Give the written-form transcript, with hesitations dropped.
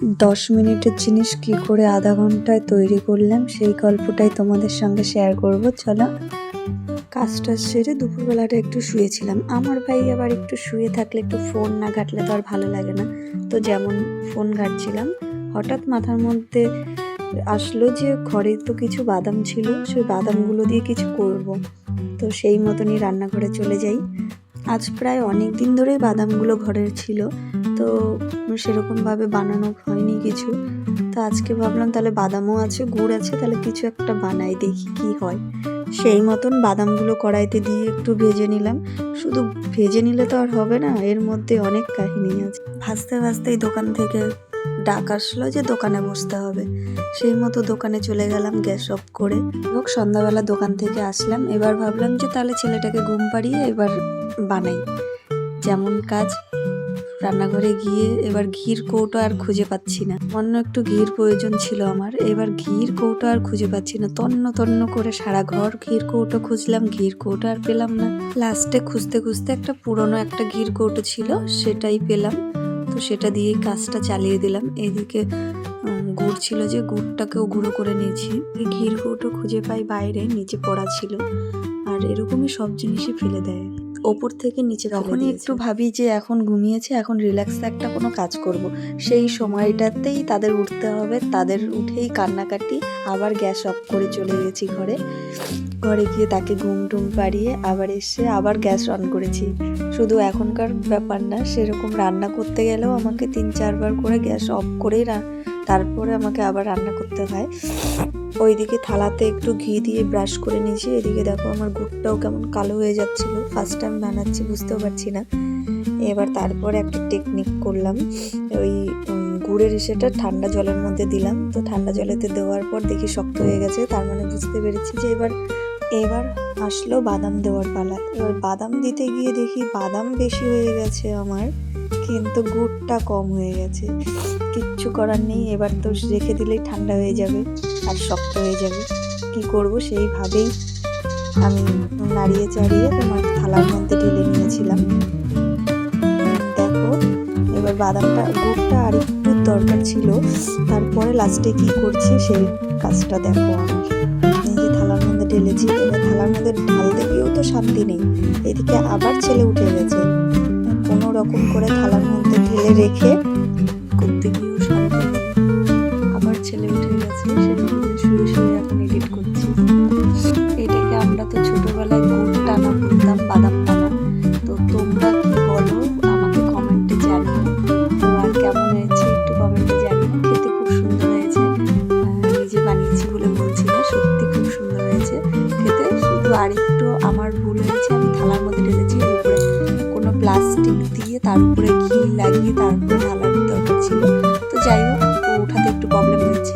10 মিনিটের জিনিস কি করে আধা ঘন্টায় তৈরি করলাম সেই গল্পটাই তোমাদের সঙ্গে শেয়ার করব। চলো। কাজটা সেরে দুপুরবেলাটা একটু শুয়েছিলাম। আমার ভাই আবার একটু শুয়ে থাকলে একটু ফোন না ঘাটলে তো আর ভালো লাগে না। তো যেমন ফোন ঘাটছিলাম, হঠাৎ মাথার মধ্যে আসলো যে ঘরে তো কিছু বাদাম ছিল, সেই বাদামগুলো দিয়ে কিছু করব। তো সেই মতনই রান্নাঘরে চলে যাই। আজ প্রায় অনেক দিন ধরেই বাদামগুলো ঘরের ছিল, তো সেরকমভাবে বানানো হয়নি কিছু। তো আজকে ভাবলাম তাহলে বাদামও আছে, গুড় আছে, তাহলে কিছু একটা বানাই, দেখি কি হয়। সেই মতন বাদামগুলো কড়াইতে দিয়ে একটু ভেজে নিলাম। শুধু ভেজে নিলে তো আর হবে না, এর মধ্যে অনেক কাহিনী আছে। ভাজতে ভাজতেই দোকান থেকে ডাক আসলো যে দোকানে বসতে হবে। সেই মতো দোকানে চলে গেলাম গ্যাস অফ করে। হোক, সন্ধ্যাবেলা দোকান থেকে আসলাম, এবার ভাবলাম যে তাহলে ছেলেটাকে ঘুম পাড়িয়ে এবার বানাই। যেমন কাজ, রান্নাঘরে গিয়ে এবার ঘির কৌটো আর খুঁজে পাচ্ছি না। অন্য একটু ঘির প্রয়োজন ছিল আমার, এবার ঘির কৌটো আর খুঁজে পাচ্ছি না। তন্ন তন্ন করে সারা ঘর ঘির কৌটো খুঁজলাম, ঘির কৌটো আর পেলাম না। লাস্টে খুঁজতে খুঁজতে একটা পুরনো একটা ঘির কৌটো ছিল, সেটাই পেলাম। তো সেটা দিয়েই কাজটা চালিয়ে দিলাম। এদিকে গুড় ছিল, যে গুড়টাকেও গুঁড়ো করে নিয়েছি। ঘির কৌটো খুঁজে পাই বাইরে, নিচে পড়া ছিল। আর এরকমই সব জিনিসই ফেলে দেয় ওপর থেকে নিচে। যখনই একটু ভাবি যে এখন ঘুমিয়েছে, এখন রিল্যাক্স একটা কোনো কাজ করব, সেই সময়টাতেই তাদের উঠতে হবে। তাদের উঠেই কান্নাকাটি, আবার গ্যাস অফ করে চলে গেছি ঘরে। ঘরে গিয়ে তাকে ঘুম টুম পাড়িয়ে আবার এসে আবার গ্যাস অন করেছি। শুধু এখনকার ব্যাপার না, সেরকম রান্না করতে গেলেও আমাকে 3-4 বার করে গ্যাস অফ করেই তারপরে আমাকে আবার রান্না করতে হয়। ওইদিকে থালাতে একটু ঘি দিয়ে ব্রাশ করে নিয়েছি। এদিকে দেখো আমার গুড়টাও কেমন কালো হয়ে যাচ্ছিল, ফার্স্ট টাইম বানাচ্ছি, বুঝতেও পারছি না। এবার তারপরে একটা টেকনিক করলাম, ওই গুড়ের সেটা ঠান্ডা জলের মধ্যে দিলাম। তো ঠান্ডা জলেতে দেওয়ার পর দেখি শক্ত হয়ে গেছে, তার মানে বুঝতে পেরেছি যে এবার আসলো বাদাম দেওয়ার পালা। এবার বাদাম দিতে গিয়ে দেখি বাদাম বেশি হয়ে গেছে আমার, কিন্তু গুড়টা কম হয়ে গেছে। কিচ্ছু করার নেই, এবার তো রেখে দিলেই ঠান্ডা হয়ে যাবে আর শক্ত হয়ে যাবে। কি করব সেইভাবেই আমি নাড়িয়ে চাড়িয়ে তোমার থালার মধ্যে ঢেলে নিয়েছিলাম। দেখো এবার গুড়টা আর একটু দরকার ছিল। তারপরে লাস্টে কি করছি সেই কাজটা দেখো। আমার এই যে থালার মধ্যে ঢেলেছি, এবার থালার মধ্যে ঢালতে গিয়েও তো শান্তি নেই। এদিকে আবার ছেলে উঠে গেছে, কোনো রকম করে থালার মধ্যে ঢেলে রেখে করতে গিয়েও শান্তি নেই। আবার ছেলে উঠে গেছে, শুয়ে শুয়ে এখন এডিট করছি। এটাকে আমরা তো ছোটবেলায় গুড় টানা বলতাম, বাদাম টানা। তো তোমরা কি বলো আমাকে কমেন্টে জানিও। তো আর কেমন হয়েছে একটু কমেন্টে জানিও। খেতে খুব সুন্দর হয়েছে, নিজে বানিয়েছি বলে বলছি না, সত্যি খুব সুন্দর হয়েছে খেতে। শুধু আর একটু আমার ভুল হয়েছে, আমি থালার মধ্যে ঢেলেছি, উপরে কোনো প্লাস্টিক দিয়ে তার উপরে ঘি লাগিয়ে তারপরে ঢালার দরকার ছিল। তো যাই হোক, ওঠাতে একটু প্রবলেম হয়েছে।